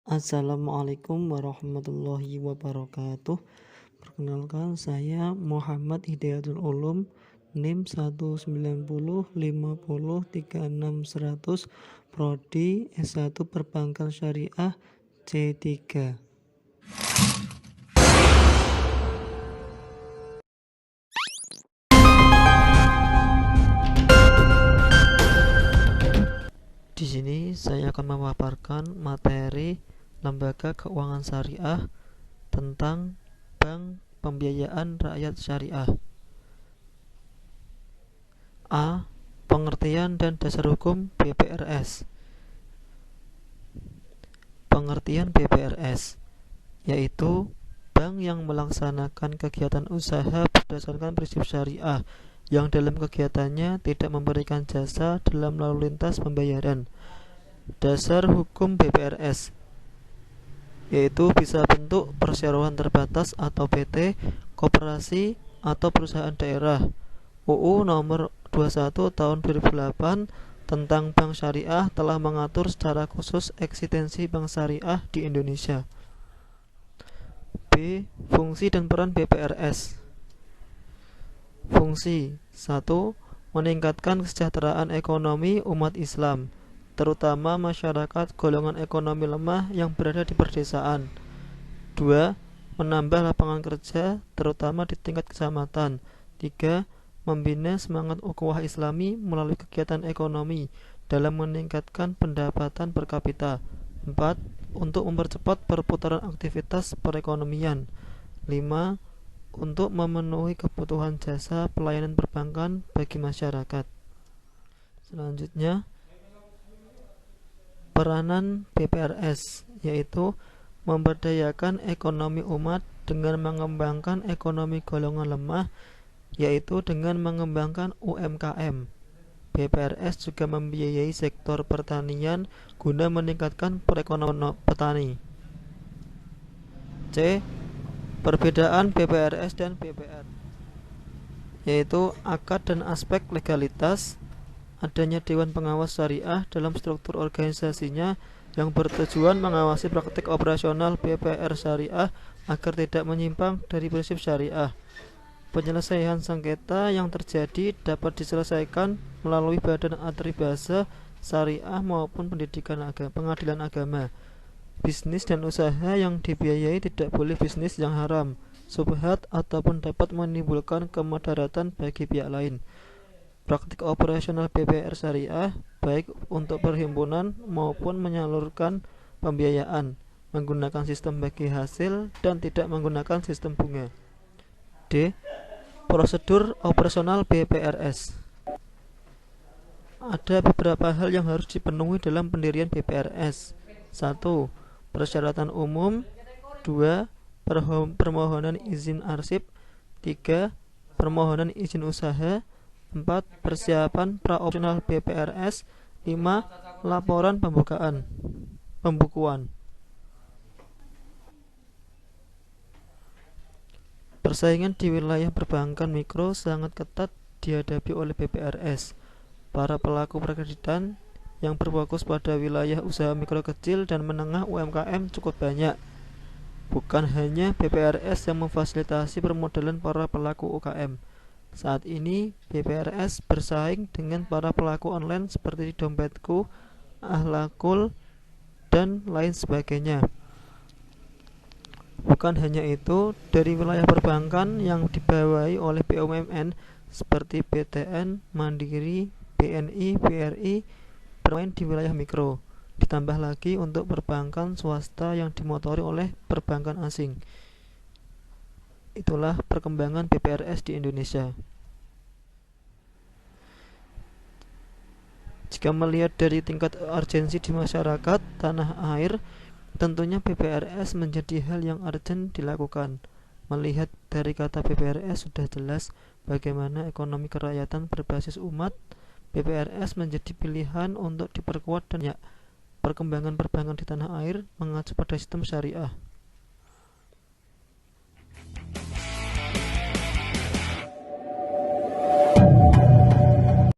Assalamualaikum warahmatullahi wabarakatuh. Perkenalkan, saya Muhammad Hidayatul Ulum, NIM 1905036 100, Prodi S1 Perbankan Syariah C3. Di sini saya akan memaparkan materi Lembaga Keuangan Syariah tentang Bank Pembiayaan Rakyat Syariah. A. Pengertian dan dasar hukum BPRS. Pengertian BPRS yaitu bank yang melaksanakan kegiatan usaha berdasarkan prinsip syariah yang dalam kegiatannya tidak memberikan jasa dalam lalu lintas pembayaran. Dasar hukum BPRS yaitu bisa bentuk perseroan terbatas atau PT, koperasi, atau perusahaan daerah. UU nomor 21 tahun 2008 tentang bank syariah telah mengatur secara khusus eksistensi bank syariah di Indonesia. B. Fungsi dan peran BPRS. Fungsi 1. Meningkatkan kesejahteraan ekonomi umat Islam, terutama masyarakat golongan ekonomi lemah yang berada di perdesaan. 2. Menambah lapangan kerja, terutama di tingkat kecamatan. 3. Membina semangat ukhuwah Islami melalui kegiatan ekonomi dalam meningkatkan pendapatan per kapita. 4. Untuk mempercepat perputaran aktivitas perekonomian. 5. Untuk memenuhi kebutuhan jasa pelayanan perbankan bagi masyarakat. Selanjutnya, peranan BPRS yaitu memberdayakan ekonomi umat dengan mengembangkan ekonomi golongan lemah, yaitu dengan mengembangkan UMKM. BPRS juga membiayai sektor pertanian guna meningkatkan perekonomian petani. C. Perbedaan BPRS dan BPR yaitu akad dan aspek legalitas. Adanya Dewan Pengawas Syariah dalam struktur organisasinya yang bertujuan mengawasi praktik operasional BPR Syariah agar tidak menyimpang dari prinsip syariah. Penyelesaian sengketa yang terjadi dapat diselesaikan melalui badan atribase syariah maupun pengadilan agama. Bisnis dan usaha yang dibiayai tidak boleh bisnis yang haram, subhat ataupun dapat menimbulkan kemudaratan bagi pihak lain. Praktik operasional BPR syariah baik untuk perhimpunan maupun menyalurkan pembiayaan menggunakan sistem bagi hasil dan tidak menggunakan sistem bunga. D. Prosedur operasional BPRS. Ada beberapa hal yang harus dipenuhi dalam pendirian BPRS. 1. Persyaratan umum. 2. Permohonan izin arsip. 3. Permohonan izin usaha. 4. Persiapan praoperasional BPRS. 5. Laporan pembukuan. Persaingan di wilayah perbankan mikro sangat ketat dihadapi oleh BPRS. Para pelaku perkreditan yang berfokus pada wilayah usaha mikro kecil dan menengah UMKM cukup banyak. Bukan hanya BPRS yang memfasilitasi permodalan para pelaku UKM. Saat ini BPRS bersaing dengan para pelaku online seperti Dompetku, Ahlakul, dan lain sebagainya. Bukan hanya itu, dari wilayah perbankan yang dibawahi oleh BUMN seperti BTN, Mandiri, BNI, BRI bermain di wilayah mikro. Ditambah lagi untuk perbankan swasta yang dimotori oleh perbankan asing. Itulah perkembangan BPRS di Indonesia. Jika melihat dari tingkat urgensi di masyarakat tanah air, tentunya BPRS menjadi hal yang urgent dilakukan. Melihat dari kata BPRS sudah jelas bagaimana ekonomi kerakyatan berbasis umat. BPRS menjadi pilihan untuk diperkuat dan perkembangan perbankan di tanah air mengacu pada sistem syariah.